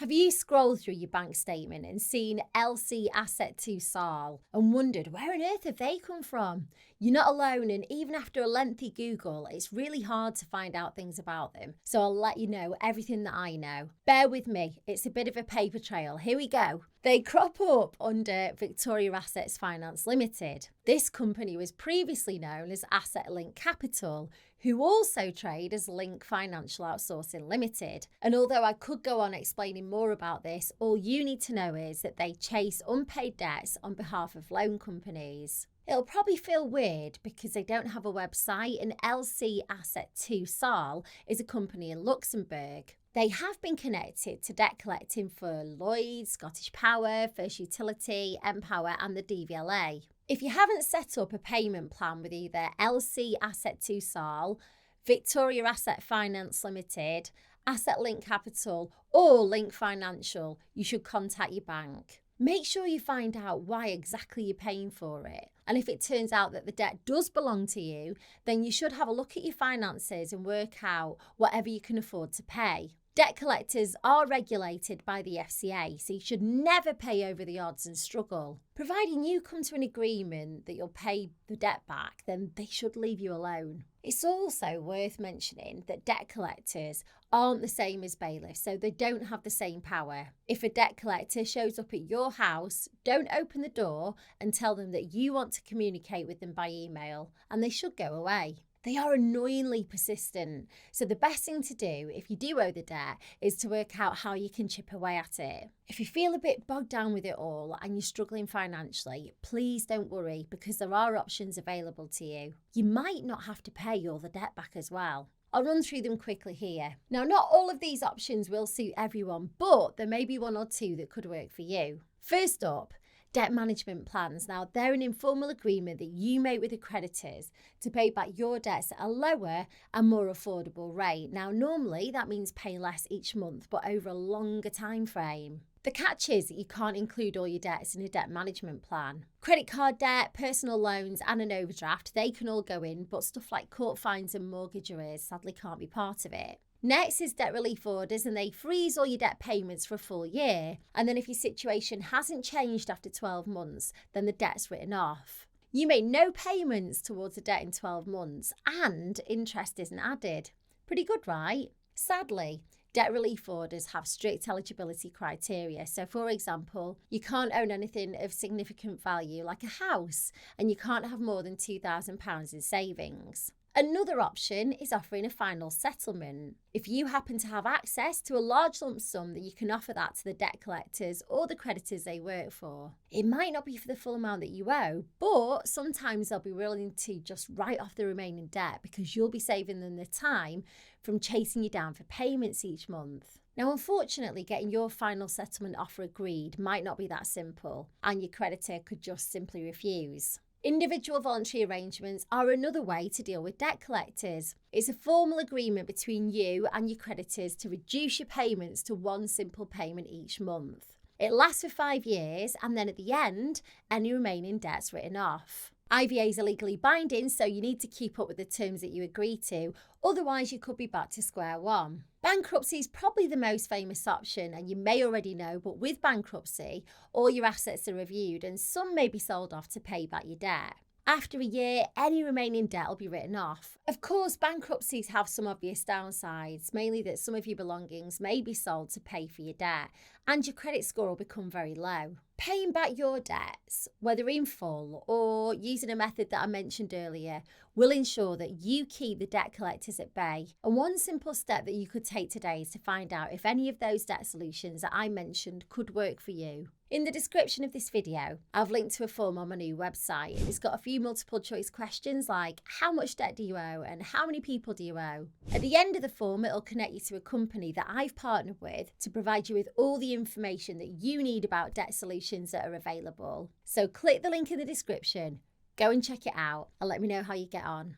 Have you scrolled through your bank statement and seen LC Asset to SARL and wondered where on earth have they come from? You're not alone, and even after a lengthy Google, it's really hard to find out things about them. So I'll let you know everything that I know. Bear with me, it's a bit of a paper trail. Here we go. They crop up under Victoria Assets Finance Limited. This company was previously known as Asset Link Capital, who also trade as Link Financial Outsourcing Limited. And although I could go on explaining more about this, all you need to know is that they chase unpaid debts on behalf of loan companies. It'll probably feel weird because they don't have a website, and LC Asset to SARL is a company in Luxembourg. They have been connected to debt collecting for Lloyds, Scottish Power, First Utility, Empower and the DVLA. If you haven't set up a payment plan with either LC Asset to SARL, Victoria Asset Finance Limited, Asset Link Capital or Link Financial, you should contact your bank. Make sure you find out why exactly you're paying for it. And if it turns out that the debt does belong to you, then you should have a look at your finances and work out whatever you can afford to pay. Debt collectors are regulated by the FCA, so you should never pay over the odds and struggle. Providing you come to an agreement that you'll pay the debt back, then they should leave you alone. It's also worth mentioning that debt collectors aren't the same as bailiffs, so they don't have the same power. If a debt collector shows up at your house, don't open the door and tell them that you want to communicate with them by email, and they should go away. They are annoyingly persistent, so the best thing to do if you do owe the debt is to work out how you can chip away at it. If you feel a bit bogged down with it all and you're struggling financially, please don't worry because there are options available to you. You might not have to pay all the debt back as well. I'll run through them quickly here. Now, not all of these options will suit everyone, but there may be one or two that could work for you. First up, debt management plans. Now, they're an informal agreement that you make with the creditors to pay back your debts at a lower and more affordable rate. Now, normally that means paying less each month, but over a longer time frame. The catch is that you can't include all your debts in a debt management plan. Credit card debt, personal loans and an overdraft, they can all go in, but stuff like court fines and mortgage arrears sadly can't be part of it. Next is debt relief orders, and they freeze all your debt payments for a full year. And then if your situation hasn't changed after 12 months, then the debt's written off. You make no payments towards the debt in 12 months and interest isn't added. Pretty good, right? Sadly, debt relief orders have strict eligibility criteria. So, for example, you can't own anything of significant value like a house, and you can't have more than £2,000 in savings. Another option is offering a final settlement. If you happen to have access to a large lump sum, that you can offer that to the debt collectors or the creditors they work for. It might not be for the full amount that you owe, but sometimes they'll be willing to just write off the remaining debt because you'll be saving them the time from chasing you down for payments each month. Now, unfortunately, getting your final settlement offer agreed might not be that simple, and your creditor could just simply refuse. Individual voluntary arrangements are another way to deal with debt collectors. It's a formal agreement between you and your creditors to reduce your payments to one simple payment each month. It lasts for 5 years, and then at the end, any remaining debt's written off. IVAs are legally binding, so you need to keep up with the terms that you agree to, otherwise you could be back to square one. Bankruptcy is probably the most famous option, and you may already know, but with bankruptcy, all your assets are reviewed and some may be sold off to pay back your debt. After a year, any remaining debt will be written off. Of course, bankruptcies have some obvious downsides, mainly that some of your belongings may be sold to pay for your debt, and your credit score will become very low. Paying back your debts, whether in full or using a method that I mentioned earlier, will ensure that you keep the debt collectors at bay. And one simple step that you could take today is to find out if any of those debt solutions that I mentioned could work for you. In the description of this video, I've linked to a form on my new website. It's got a few multiple choice questions like how much debt do you owe and how many people do you owe? At the end of the form, it'll connect you to a company that I've partnered with to provide you with all the information that you need about debt solutions that are available. So click the link in the description, go and check it out and let me know how you get on.